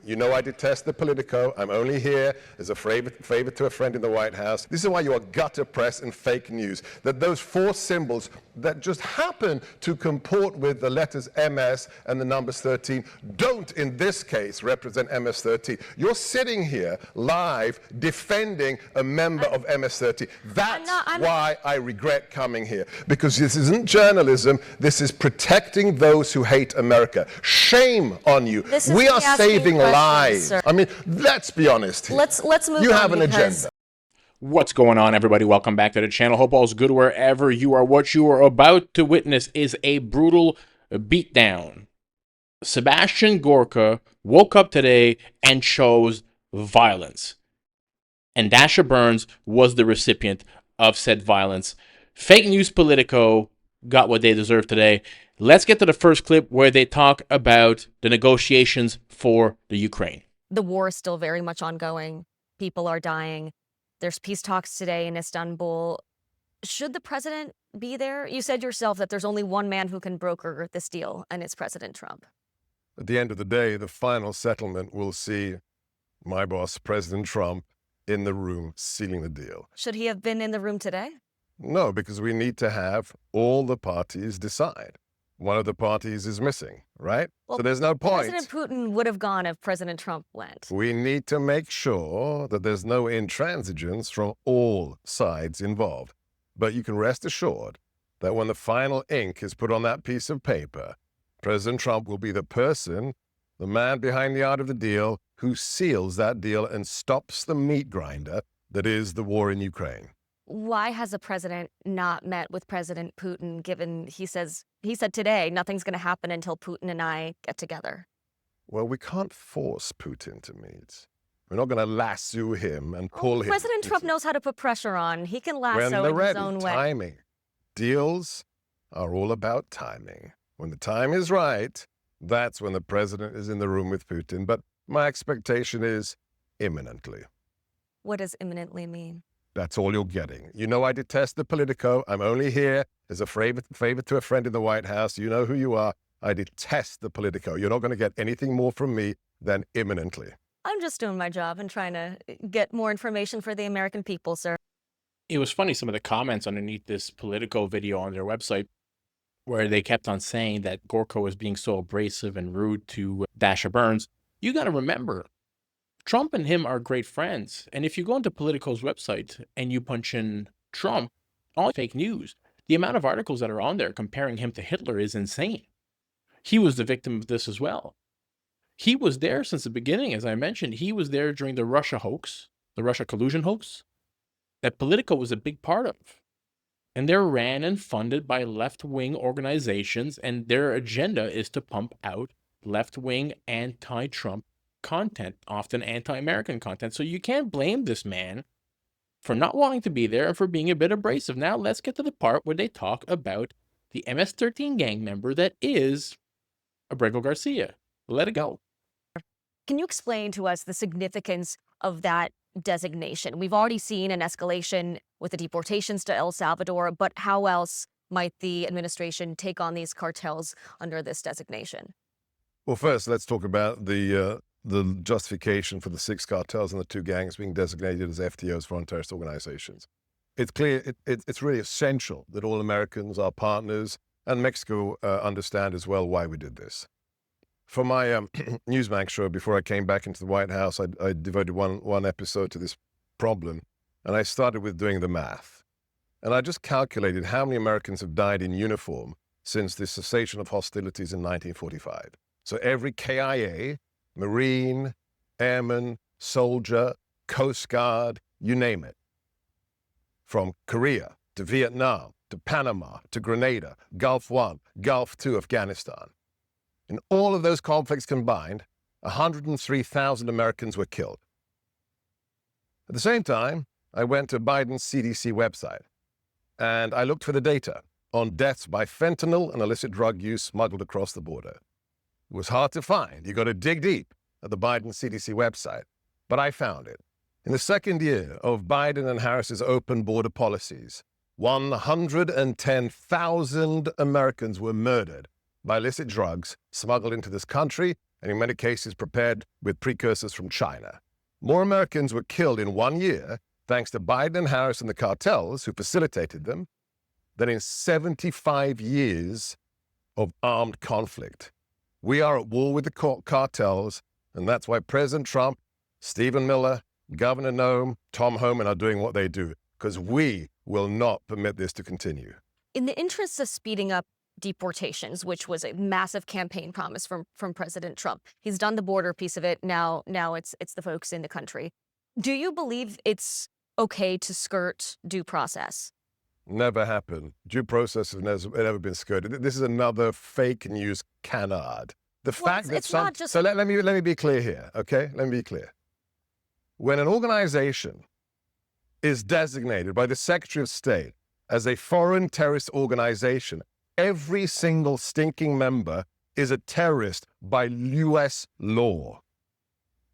You know I detest the Politico. I'm only here as a favor to a friend in the White House. This is why you are gutter press and fake news. That those four symbols that just happen to comport with the letters MS and the numbers 13 don't, in this case, represent MS-13. You're sitting here live defending a member of MS-13. That's why I regret coming here. Because this isn't journalism. This is protecting those who hate America. Shame on you. We are saving lives. Sir. I mean, let's be honest here. Let's move on. You have an agenda. What's going on, everybody? Welcome back to the channel. Hope all's good wherever you are. What you are about to witness is a brutal beatdown. Sebastian Gorka woke up today and chose violence. And Dasha Burns was the recipient of said violence. Fake news Politico got what they deserved today. Let's get to the first clip where they talk about the negotiations for the Ukraine. The war is still very much ongoing. People are dying. There's peace talks today in Istanbul. Should the president be there? You said yourself that there's only one man who can broker this deal, and it's President Trump. At the end of the day, the final settlement will see my boss, President Trump, in the room sealing the deal. Should he have been in the room today? No, because we need to have all the parties decide. One of the parties is missing, right? Well, so there's no point. President Putin would have gone if President Trump went. We need to make sure that there's no intransigence from all sides involved. But you can rest assured that when the final ink is put on that piece of paper, President Trump will be the person, the man behind the art of the deal, who seals that deal and stops the meat grinder that is the war in Ukraine. Why has the president not met with President Putin, given he said today nothing's going to happen until Putin and I get together? Well, we can't force Putin to meet. We're not going to lasso him and pull him. President Trump knows how to put pressure on. He can lasso in his own way. Timing. Deals are all about timing. When the time is right, that's when the president is in the room with Putin. But my expectation is imminently. What does imminently mean? That's all you're getting. You know I detest the Politico. I'm only here as a favor to a friend in the White House. You know who you are. I detest the Politico. You're not going to get anything more from me than imminently. I'm just doing my job and trying to get more information for the American people, sir. It was funny, some of the comments underneath this Politico video on their website, where they kept on saying that Gorka was being so abrasive and rude to Dasha Burns. You got to remember, Trump and him are great friends. And if you go into Politico's website and you punch in Trump, all fake news, the amount of articles that are on there comparing him to Hitler is insane. He was the victim of this as well. He was there since the beginning, as I mentioned. He was there during the Russia hoax, the Russia collusion hoax, that Politico was a big part of. And they're ran and funded by left-wing organizations, and their agenda is to pump out left-wing anti-Trump content, often anti-American content. So you can't blame this man for not wanting to be there and for being a bit abrasive. Now let's get to the part where they talk about the MS-13 gang member that is Abrego Garcia. Let it go. Can you explain to us the significance of that designation? We've already seen an escalation with the deportations to El Salvador, but how else might the administration take on these cartels under this designation? Well, first, let's talk about the justification for the 6 cartels and the 2 gangs being designated as FTOs, foreign terrorist organizations. It's clear, it's really essential that all Americans, our partners, and Mexico understand as well why we did this. For my Newsmax show, before I came back into the White House, I devoted one episode to this problem, and I started with doing the math. And I just calculated how many Americans have died in uniform since the cessation of hostilities in 1945. So every KIA, Marine, Airman, Soldier, Coast Guard, you name it. From Korea to Vietnam to Panama to Grenada, Gulf War, Gulf II, Afghanistan. In all of those conflicts combined, 103,000 Americans were killed. At the same time, I went to Biden's CDC website and I looked for the data on deaths by fentanyl and illicit drug use smuggled across the border. It was hard to find. You got to dig deep at the Biden CDC website, but I found it. In the second year of Biden and Harris's open border policies, 110,000 Americans were murdered by illicit drugs smuggled into this country and in many cases prepared with precursors from China. More Americans were killed in 1 year, thanks to Biden and Harris and the cartels who facilitated them, than in 75 years of armed conflict. We are at war with the cartels, and that's why President Trump, Stephen Miller, Governor Noem, Tom Homan are doing what they do, because we will not permit this to continue. In the interest of speeding up deportations, which was a massive campaign promise from President Trump, he's done the border piece of it. Now it's the folks in the country. Do you believe it's okay to skirt due process? Never happened. Due process has never been skirted. This is another fake news canard. The fact that it's not just... So let me be clear here, okay? Let me be clear. When an organization is designated by the Secretary of State as a foreign terrorist organization, every single stinking member is a terrorist by U.S. law.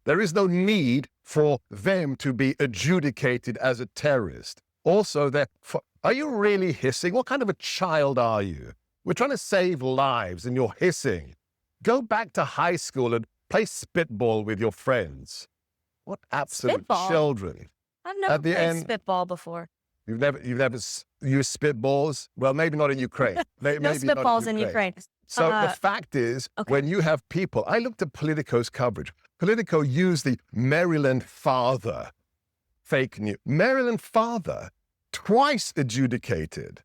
There is no need for them to be adjudicated as a terrorist. Also, are you really hissing? What kind of a child are you? We're trying to save lives and you're hissing. Go back to high school and play spitball with your friends. What absolute Spitball? Children. I've never played spitball before. You've never used spitballs? Well, maybe not in Ukraine. No spitballs in Ukraine. So the fact is, when you have people, I looked at Politico's coverage. Politico used the Maryland father fake news. Maryland father, twice adjudicated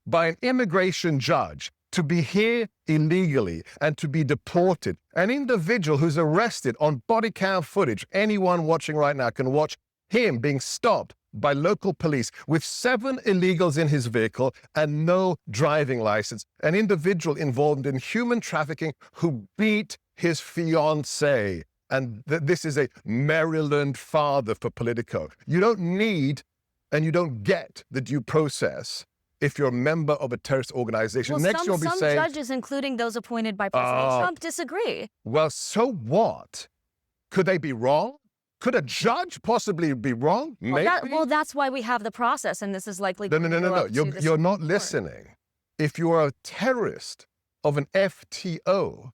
by an immigration judge to be here illegally and to be deported. An individual who's arrested on body cam footage, anyone watching right now can watch him being stopped by local police with 7 illegals in his vehicle and no driving license. An individual involved in human trafficking who beat his fiancée. And this is a Maryland father for Politico. You don't need and you don't get the due process if you're a member of a terrorist organization. Well, Next, you'll be saying, some judges, including those appointed by President Trump, disagree. Well, so what? Could they be wrong? Could a judge possibly be wrong? Maybe. Well, that's why we have the process, and this is likely. No. You're not listening. If you are a terrorist of an FTO,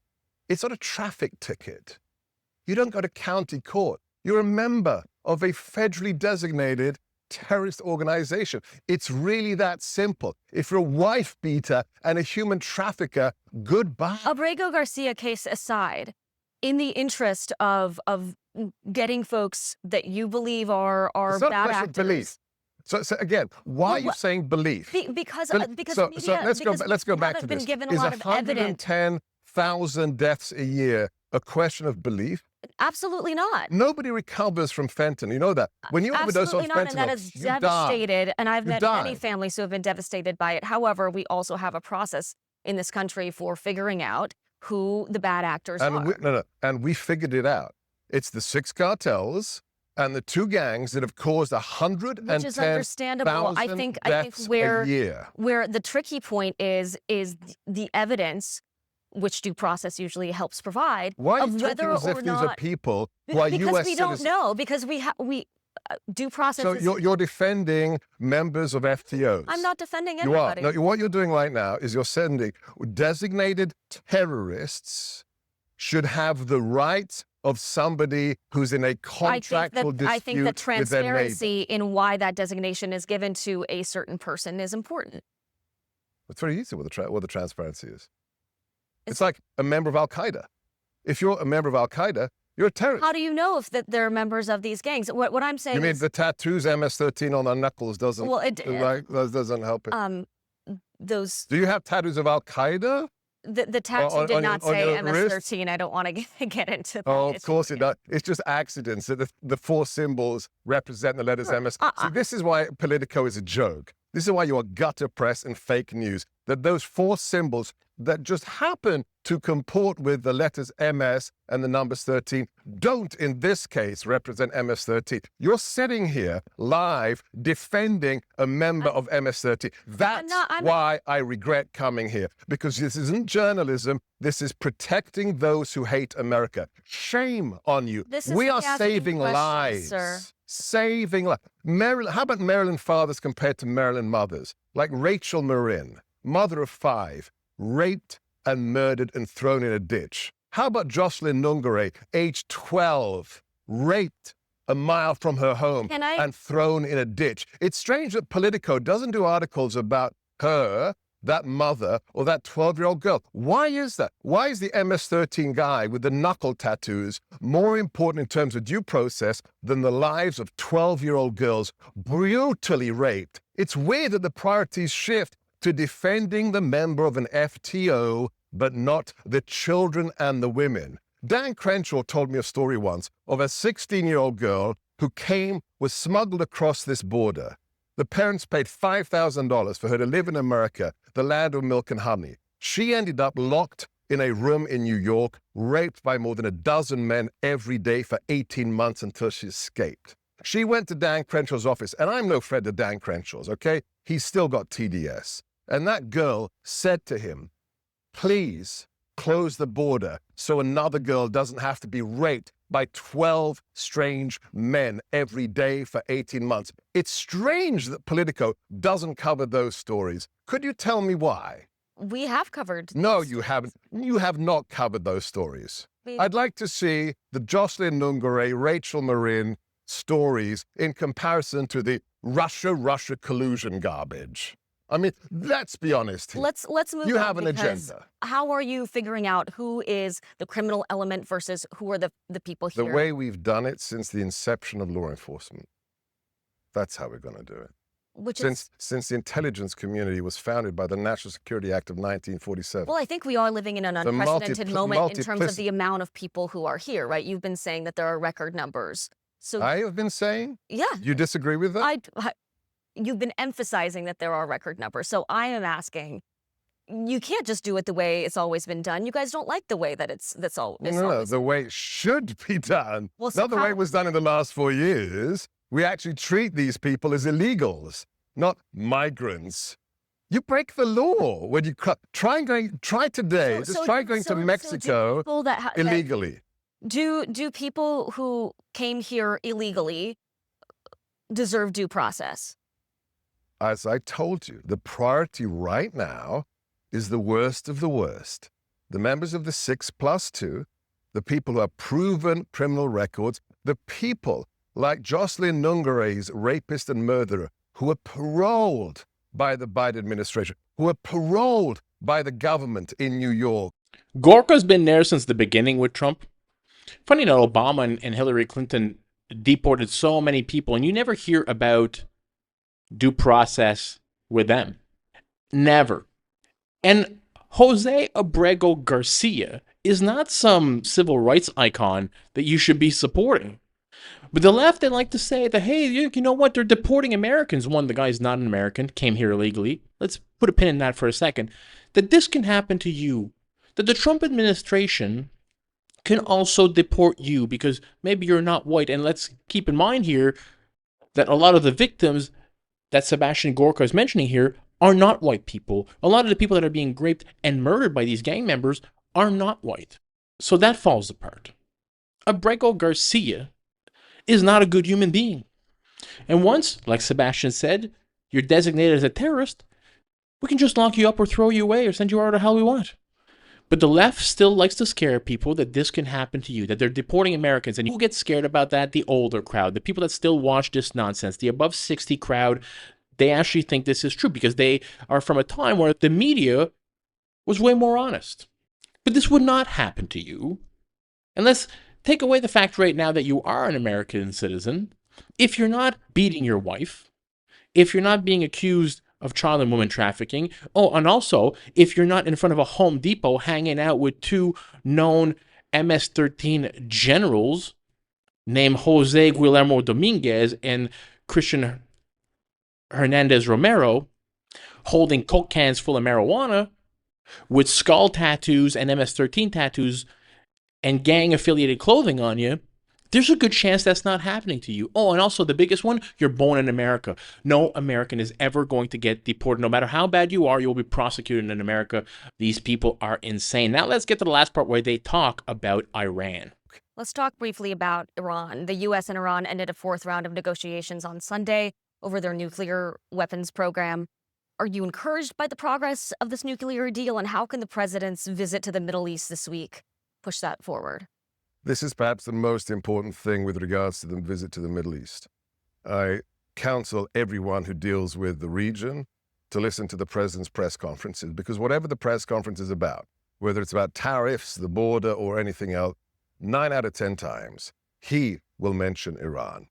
it's not a traffic ticket. You don't go to county court. You're a member of a federally designated terrorist organization. It's really that simple. If you're a wife beater and a human trafficker, goodbye. Abrego Garcia case aside, in the interest of getting folks that you believe are bad actors. Belief. So again, why are you saying belief? Because let's go back to this. Been given a lot of evidence. 110,000 deaths a year a question of belief? Absolutely not. Nobody recovers from fentanyl. You know that. When you overdose on fentanyl, and that is devastated. And I've met many families who have been devastated by it. However, we also have a process in this country for figuring out who the bad actors are. And we figured it out. It's the 6 cartels and the 2 gangs that have caused 110,000 which is understandable. I think where the tricky point is the evidence, which due process usually helps provide. Why are you talking as if these are people who are U.S. citizens? Because we don't know. Because we due process. So you're defending members of FTOs. I'm not defending anybody. You are. No, what you're doing right now is you're sending designated terrorists should have the right of somebody who's in a contractual dispute. I think that transparency in why that designation is given to a certain person is important. It's very easy what the transparency is. It's like a member of Al-Qaeda. If you're a member of Al-Qaeda, you're a terrorist. How do you know if they're members of these gangs? What I'm saying is... You mean the tattoos MS-13 on their knuckles doesn't help it? Do you have tattoos of Al-Qaeda? The tattoo did not say MS-13. I don't want to get into that. Oh, of course it does. It's just accidents that the 4 symbols represent the letters MS. See, this is why Politico is a joke. This is why you are gutter press and fake news. That those 4 symbols that just happen to comport with the letters MS and the numbers 13 don't, in this case, represent MS-13. You're sitting here live defending a member of MS-13. That's why I regret coming here, because this isn't journalism. This is protecting those who hate America. Shame on you. We are saving lives. Sir. Saving lives. How about Maryland fathers compared to Maryland mothers? Like Rachel Marin, mother of 5, raped and murdered and thrown in a ditch. How about Jocelyn Nungare, age 12, raped a mile from her home Can I- and thrown in a ditch? It's strange that Politico doesn't do articles about her, that mother, or that 12-year-old girl. Why is that? Why is the MS-13 guy with the knuckle tattoos more important in terms of due process than the lives of 12-year-old girls brutally raped? It's weird that the priorities shift to defending the member of an FTO, but not the children and the women. Dan Crenshaw told me a story once of a 16-year-old girl who was smuggled across this border. The parents paid $5,000 for her to live in America, the land of milk and honey. She ended up locked in a room in New York, raped by more than a dozen men every day for 18 months until she escaped. She went to Dan Crenshaw's office, and I'm no friend of Dan Crenshaw's, okay? He's still got TDS. And that girl said to him, please close the border so another girl doesn't have to be raped by 12 strange men every day for 18 months. It's strange that Politico doesn't cover those stories. Could you tell me why? We have covered. No, those you stories. haven't. You have not covered those stories. We- I'd like to see the Jocelyn Nungare, Rachel Marin stories in comparison to the Russia collusion garbage. I mean, let's be honest here. Let's move You on, have an because agenda. How are you figuring out who is the criminal element versus who are the people The here? way we've done it since the inception of law enforcement. That's how we're going to do it. Which is, Since the intelligence community was founded by the National Security Act of 1947. well, I think we are living in an The unprecedented moment in terms of multiplicity- the amount of people who are here, right? You've been saying that there are record numbers. So I have been saying? yeah, You disagree with that? you've been emphasizing that there are record numbers. So I am asking, you can't just do it the way it's always been done. You guys don't like the way that it's No, always. the way it should be done. Well, so Not the way how- it was done in the last 4 years. We actually treat these people as illegals, not migrants. You break the law when you try today. Just try going to Mexico people that illegally. Do people who came here illegally deserve due process? As I told you, the priority right now is the worst of the worst. The members of the 6+2, the people who have proven criminal records, the people like Jocelyn Nungare's rapist and murderer, who are paroled by the Biden administration, who are paroled by the government in New York. Gorka's been there since the beginning with Trump. Funny enough, Obama and Hillary Clinton deported so many people, and you never hear about due process with them. Never. And Jose Abrego Garcia is not some civil rights icon that you should be supporting. But the left, they like to say that, hey, you know what? They're deporting Americans. One, the guy's not an American, came here illegally. Let's put a pin in that for a second. That this can happen to you. That the Trump administration can also deport you because maybe you're not white. And let's keep in mind here that a lot of the victims that Sebastian Gorka is mentioning here are not white people. A lot of the people that are being raped and murdered by these gang members are not white. So that falls apart. Abrego Garcia is not a good human being. And once, like Sebastian said, you're designated as a terrorist, we can just lock you up or throw you away or send you wherever the hell we want. But the left still likes to scare people that this can happen to you, that they're deporting Americans. And who gets scared about that? The older crowd, the people that still watch this nonsense, the above 60 crowd. They actually think this is true because they are from a time where the media was way more honest. But this would not happen to you. And let's take away the fact right now that you are an American citizen. If you're not beating your wife, if you're not being accused of child and woman trafficking, oh, and also if you're not in front of a Home Depot hanging out with two known MS-13 generals named Jose Guillermo Dominguez and Christian Hernandez Romero, holding Coke cans full of marijuana with skull tattoos and MS-13 tattoos and gang-affiliated clothing on you, there's a good chance that's not happening to you. Oh, and also the biggest one, you're born in America. No American is ever going to get deported. No matter how bad you are, you'll be prosecuted in America. These people are insane. Now let's get to the last part where they talk about Iran. Let's talk briefly about Iran. The U.S. and Iran ended a fourth round of negotiations on Sunday over their nuclear weapons program. Are you encouraged by the progress of this nuclear deal, and how can the president's visit to the Middle East this week push that forward? This is perhaps the most important thing with regards to the visit to the Middle East. I counsel everyone who deals with the region to listen to the president's press conferences, because whatever the press conference is about, whether it's about tariffs, the border, or anything else, 9 out of 10 times, he will mention Iran.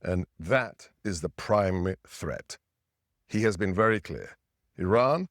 And that is the prime threat. He has been very clear. Iran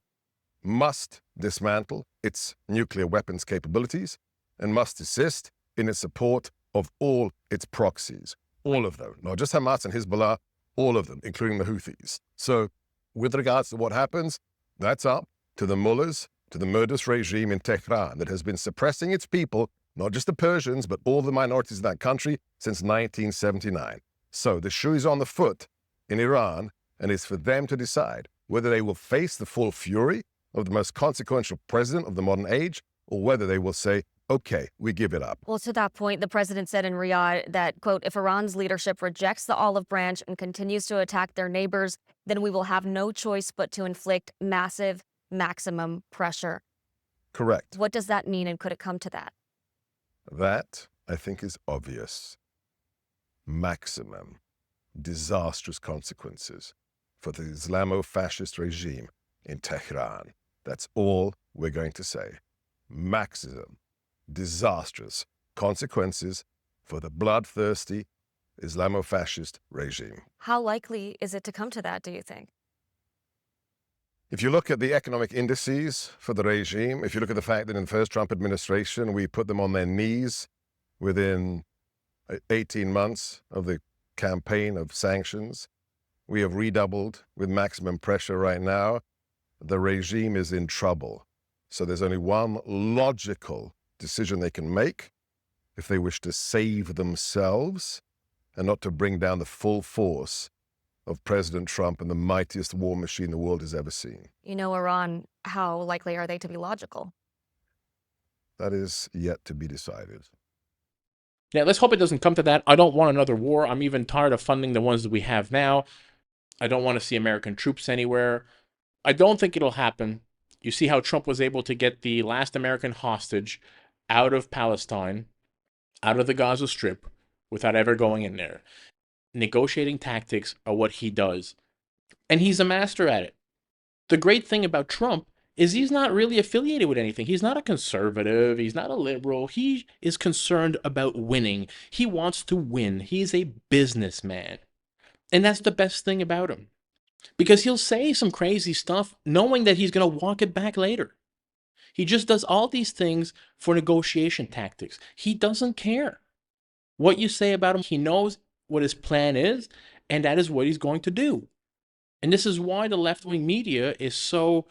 must dismantle its nuclear weapons capabilities and must assist in its support of all its proxies, all of them, not just Hamas and Hezbollah, all of them, including the Houthis. So with regards to what happens, that's up to the mullahs, to the murderous regime in Tehran that has been suppressing its people, not just the Persians, but all the minorities in that country since 1979. So the shoe is on the foot in Iran, and it's for them to decide whether they will face the full fury of the most consequential president of the modern age, or whether they will say, okay, we give it up. Well, to that point, the president said in Riyadh that, quote, if Iran's leadership rejects the olive branch and continues to attack their neighbors, then we will have no choice but to inflict massive, maximum pressure. Correct. What does that mean, and could it come to that? That, I think, is obvious. Maximum, disastrous consequences for the Islamo-fascist regime in Tehran. That's all we're going to say. Maximum, disastrous consequences for the bloodthirsty Islamo-fascist regime. How likely is it to come to that, do you think? If you look at the economic indices for the regime, if you look at the fact that in the first Trump administration, we put them on their knees within 18 months of the campaign of sanctions, we have redoubled with maximum pressure right now. The regime is in trouble. So there's only one logical decision they can make if they wish to save themselves and not to bring down the full force of President Trump and the mightiest war machine the world has ever seen. You know, Iran, how likely are they to be logical? That is yet to be decided. Yeah, let's hope it doesn't come to that. I don't want another war. I'm even tired of funding the ones that we have now. I don't want to see American troops anywhere. I don't think it'll happen. You see how Trump was able to get the last American hostage out of Palestine, out of the Gaza Strip, without ever going in there. Negotiating tactics are what he does. And he's a master at it. The great thing about Trump is he's not really affiliated with anything. He's not a conservative. He's not a liberal. He is concerned about winning. He wants to win. He's a businessman. And that's the best thing about him. Because he'll say some crazy stuff knowing that he's going to walk it back later. He just does all these things for negotiation tactics. He doesn't care what you say about him. He knows what his plan is, and that is what he's going to do. And this is why the left-wing media is so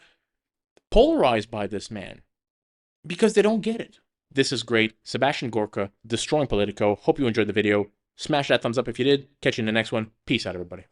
polarized by this man, because they don't get it. This is great. Sebastian Gorka, Destroying Politico. Hope you enjoyed the video. Smash that thumbs up if you did. Catch you in the next one. Peace out, everybody.